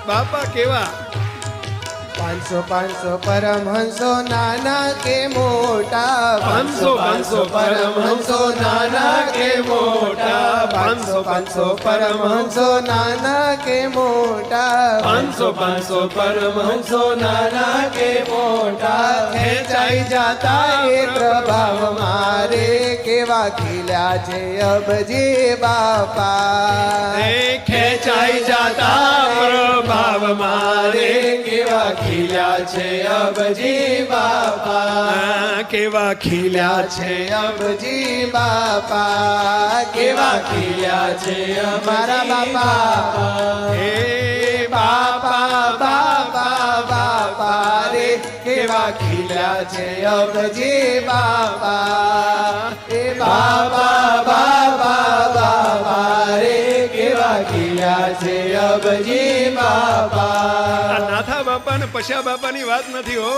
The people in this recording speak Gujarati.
બાપા કેવા 500 500 પરમહંસો નાના કે મોટા 500 500 પરમહંસો નાના કે મોટા 500 500 પરમહંસો નાના કે મોટા 500 500 પરમહંસો નાના કે મોટા ખેંચાઈ જાતા એ પ્રભાવ મારે કેવા ખીલ્યા છે અબજી બાપા એ ખેંચાઈ જાતા પ્રભાવ મારે કેવા ખીલ્યા છે અબજી બાપા કેવા ખીલ્યા છે અબજી બાપા કેવા ખીલ્યા છે અમારા બાપા હે બાપા બાપા બાપા રે કેવા ખીલ્યા છે અબજી બાપા એ બાપા બાપા બાપા રે કેવા ખીલ્યા છે અબજી બાપા નાથા બાપા ને પશ્યા બાપા ની વાત નથી હો